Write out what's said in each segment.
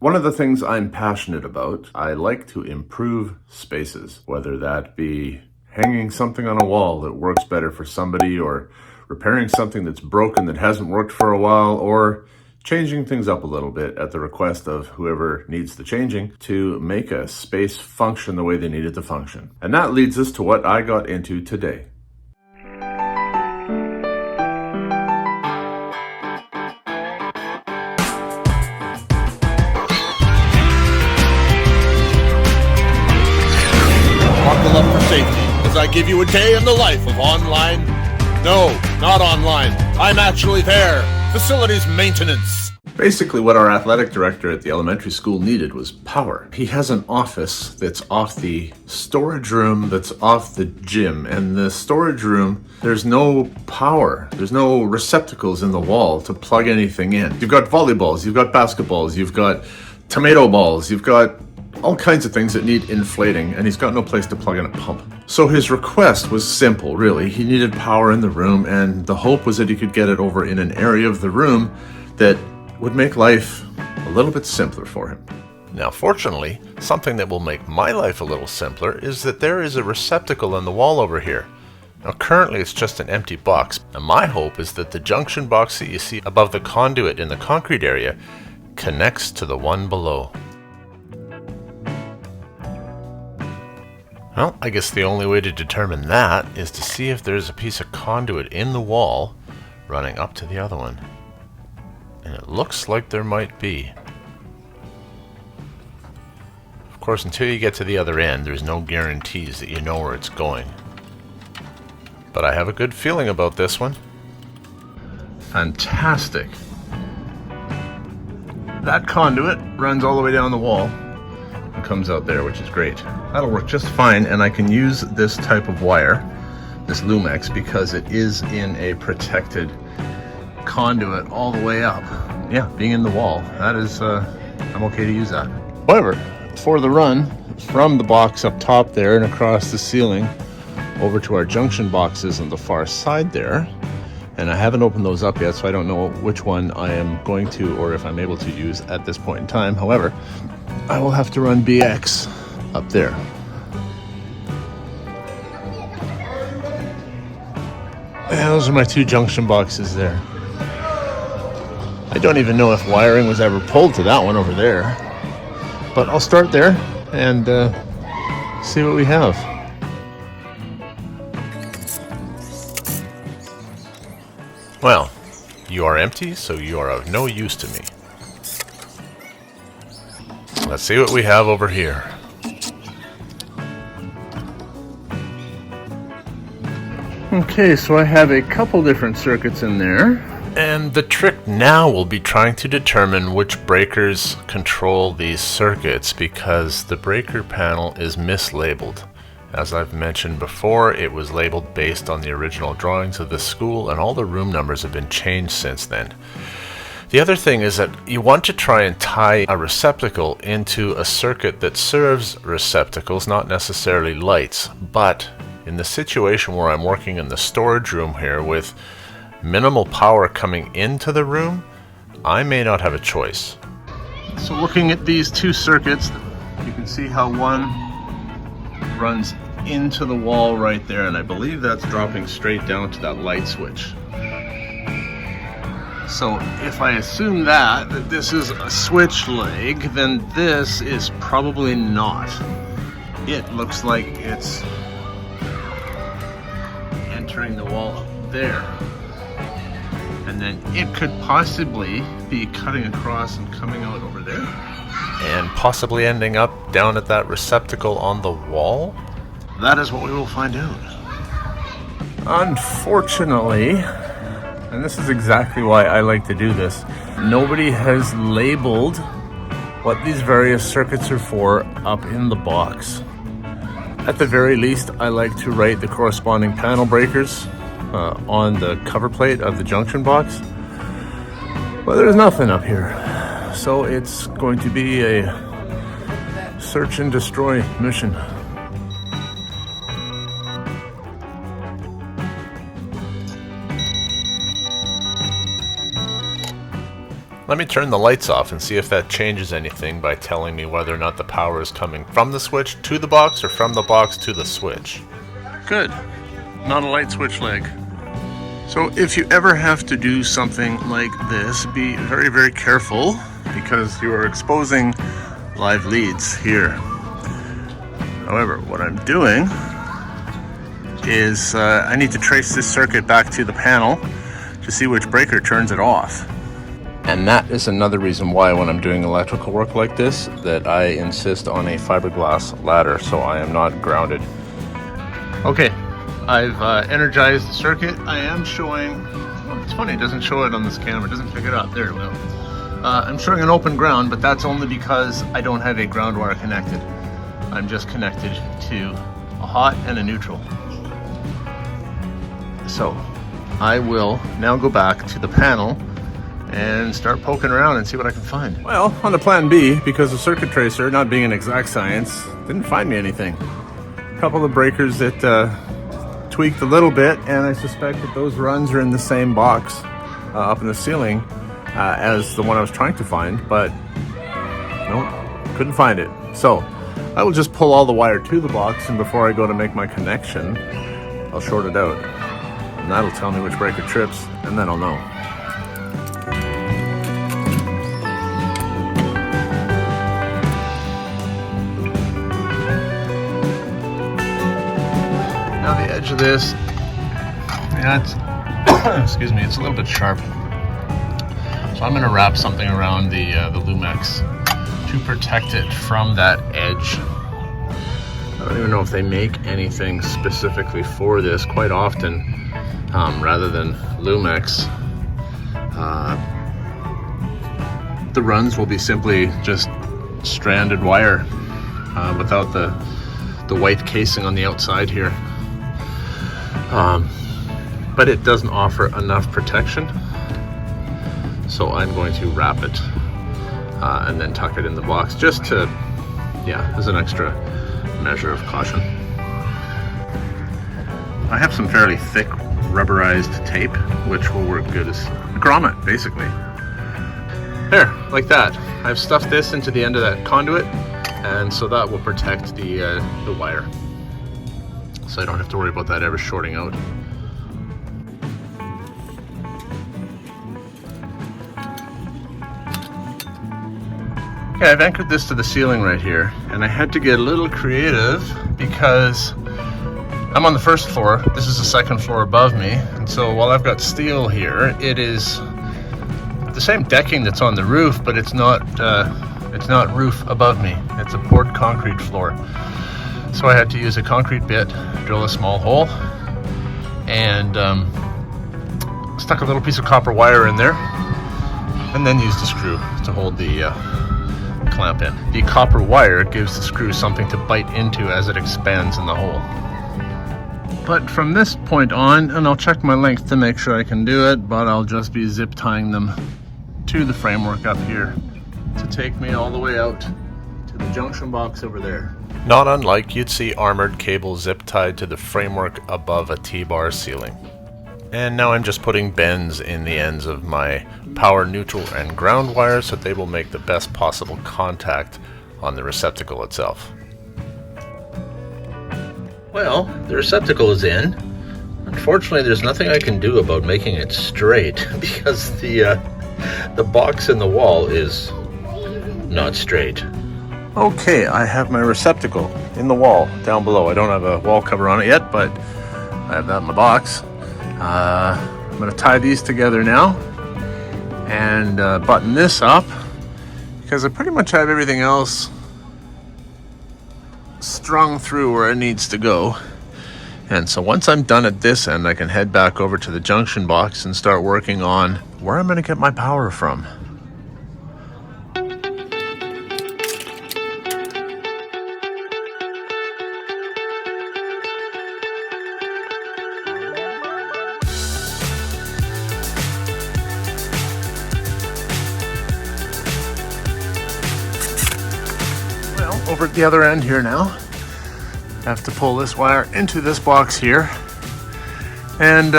One of the things I'm passionate about, I like to improve spaces, whether that be hanging something on a wall that works better for somebody, or repairing something that's broken that hasn't worked for a while, or changing things up a little bit at the request of whoever needs the changing to make a space function the way they need it to function. And that leads us to what I got into today. Buckle up for safety as I give you a day in the life of online. No, not online. I'm actually there. Facilities maintenance. Basically, what our athletic director at the elementary school needed was power. He has an office that's off the storage room that's off the gym. And the storage room, there's no power. There's no receptacles in the wall to plug anything in. You've got volleyballs, you've got basketballs, you've got tomato balls, you've got all kinds of things that need inflating, and he's got no place to plug in a pump. So his request was simple, really. He needed power in the room, and the hope was that he could get it over in an area of the room that would make life a little bit simpler for him. Now, fortunately, something that will make my life a little simpler is that there is a receptacle in the wall over here. Now, currently it's just an empty box, and my hope is that the junction box that you see above the conduit in the concrete area connects to the one below. Well, I guess the only way to determine that is to see if there's a piece of conduit in the wall running up to the other one. And it looks like there might be. Of course, until you get to the other end, there's no guarantees that you know where it's going. But I have a good feeling about this one. Fantastic. That conduit runs all the way down the wall and comes out there, which is great. That'll work just fine, and I can use this type of wire, this Lumex, because it is in a protected conduit all the way up. Yeah, being in the wall, that is, I'm okay to use that. However, for the run from the box up top there and across the ceiling over to our junction boxes on the far side there, and I haven't opened those up yet, so I don't know which one I am going to, or if I'm able to use at this point in time. However, I will have to run BX up there. And those are my two junction boxes there. I don't even know if wiring was ever pulled to that one over there, but I'll start there and see what we have. Well, you are empty, so you are of no use to me. Let's see what we have over here. Okay, so I have a couple different circuits in there. And the trick now will be trying to determine which breakers control these circuits, because the breaker panel is mislabeled. As I've mentioned before, it was labeled based on the original drawings of the school, and all the room numbers have been changed since then. The other thing is that you want to try and tie a receptacle into a circuit that serves receptacles, not necessarily lights. But in the situation where I'm working in the storage room here with minimal power coming into the room, I may not have a choice. So looking at these two circuits, you can see how one runs into the wall right there, and I believe that's dropping straight down to that light switch. So if I assume that this is a switch leg, then this is probably not. It looks like it's entering the wall up there. And then it could possibly be cutting across and coming out over there. And possibly ending up down at that receptacle on the wall? That is what we will find out. Unfortunately, and this is exactly why I like to do this, nobody has labeled what these various circuits are for up in the box. At the very least, I like to write the corresponding panel breakers on the cover plate of the junction box. But there's nothing up here. So it's going to be a search and destroy mission. Let me turn the lights off and see if that changes anything by telling me whether or not the power is coming from the switch to the box or from the box to the switch. Good. Not a light switch leg. So if you ever have to do something like this, be very, very careful because you are exposing live leads here. However, what I'm doing is I need to trace this circuit back to the panel to see which breaker turns it off. And that is another reason why when I'm doing electrical work like this, that I insist on a fiberglass ladder so I am not grounded. Okay, I've energized the circuit. I am showing, well, it's funny, it doesn't show it on this camera, it doesn't pick it up. There it will. I'm showing an open ground, but that's only because I don't have a ground wire connected. I'm just connected to a hot and a neutral. So I will now go back to the panel and start poking around and see what I can find. Well, on the plan B, because the circuit tracer, not being an exact science, didn't find me anything. A couple of breakers that tweaked a little bit, and I suspect that those runs are in the same box up in the ceiling as the one I was trying to find, but nope, couldn't find it. So I will just pull all the wire to the box, and before I go to make my connection, I'll short it out. And that'll tell me which breaker trips, and then I'll know. Now the edge of this, yeah, it's, excuse me, it's a little bit sharp. So I'm going to wrap something around the Lumex to protect it from that edge. I don't even know if they make anything specifically for this. Quite often, rather than Lumex, the runs will be simply just stranded wire without the white casing on the outside here. But it doesn't offer enough protection, so I'm going to wrap it and then tuck it in the box just to, yeah, as an extra measure of caution. I have some fairly thick rubberized tape, which will work good as a grommet, basically. There, like that. I've stuffed this into the end of that conduit, and so that will protect the wire. So I don't have to worry about that ever shorting out. Okay, I've anchored this to the ceiling right here, and I had to get a little creative because I'm on the first floor. This is the second floor above me, and so while I've got steel here, it is the same decking that's on the roof, but it's not roof above me. It's a poured concrete floor. So I had to use a concrete bit, drill a small hole, and stuck a little piece of copper wire in there, and then used a screw to hold the clamp in. The copper wire gives the screw something to bite into as it expands in the hole. But from this point on, and I'll check my length to make sure I can do it, but I'll just be zip tying them to the framework up here to take me all the way out to the junction box over there. Not unlike you'd see armored cable zip tied to the framework above a T-bar ceiling. And now I'm just putting bends in the ends of my power, neutral, and ground wires so they will make the best possible contact on the receptacle itself. Well, the receptacle is in. Unfortunately, there's nothing I can do about making it straight because the box in the wall is not straight. Okay, I have my receptacle in the wall down below. I don't have a wall cover on it yet, but I have that in the box. I'm going to tie these together now and button this up because I pretty much have everything else strung through where it needs to go. And so once I'm done at this end, I can head back over to the junction box and start working on where I'm going to get my power from. Over at the other end here now, I have to pull this wire into this box here, and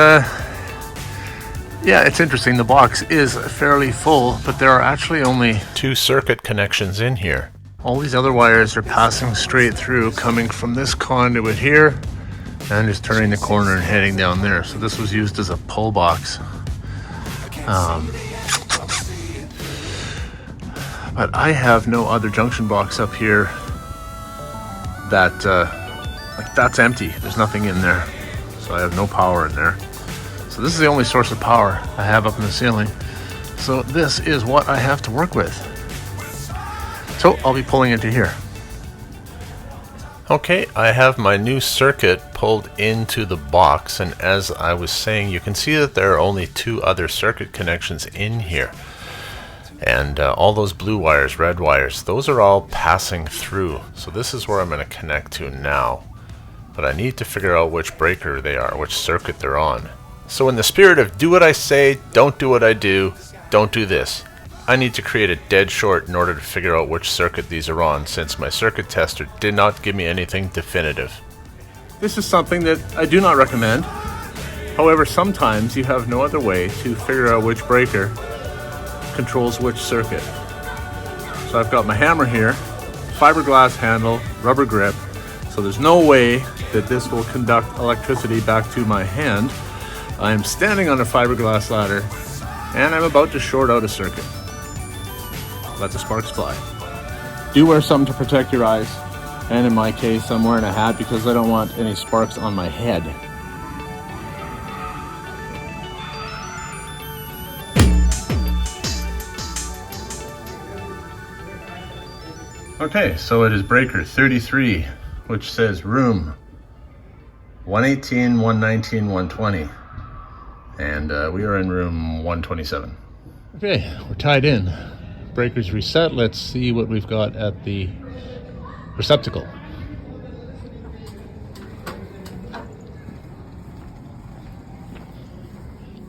Yeah, it's interesting. The box is fairly full, but there are actually only 2 circuit connections in here. all these other wires are passing straight through, coming from this conduit here and just turning the corner and heading down there. So this was used as a pull box. But I have no other junction box up here that, like, that's empty. There's nothing in there. So I have no power in there. So this is the only source of power I have up in the ceiling. So this is what I have to work with. So I'll be pulling into here. Okay, I have my new circuit pulled into the box, and as I was saying, you can see that there are only 2 other circuit connections in here. And all those blue wires, red wires, those are all passing through. So this is where I'm going to connect to now. But I need to figure out which breaker they are, which circuit they're on. So in the spirit of do what I say, don't do what I do, don't do this, I need to create a dead short in order to figure out which circuit these are on, since my circuit tester did not give me anything definitive. This is something that I do not recommend. However, sometimes you have no other way to figure out which breaker controls which circuit. So I've got my hammer here, fiberglass handle, rubber grip, so there's no way that this will conduct electricity back to my hand. I'm standing on a fiberglass ladder and I'm about to short out a circuit. Let the sparks fly. Do wear something to protect your eyes, and in my case I'm wearing a hat because I don't want any sparks on my head. Okay, so it is breaker 33, which says room 118, 119, 120. And we are in room 127. Okay, we're tied in. Breaker's reset. Let's see what we've got at the receptacle.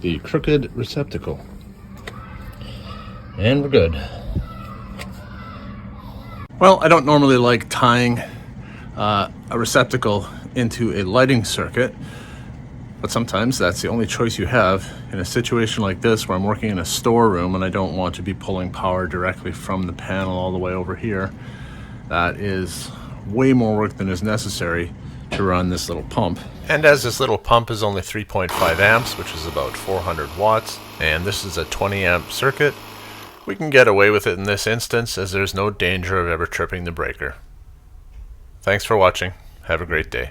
The crooked receptacle. And we're good. Well, I don't normally like tying a receptacle into a lighting circuit, but sometimes that's the only choice you have in a situation like this where I'm working in a storeroom and I don't want to be pulling power directly from the panel all the way over here. That is way more work than is necessary to run this little pump. And as this little pump is only 3.5 amps, which is about 400 watts, and this is a 20 amp circuit, we can get away with it in this instance as there's no danger of ever tripping the breaker. Thanks for watching. Have a great day.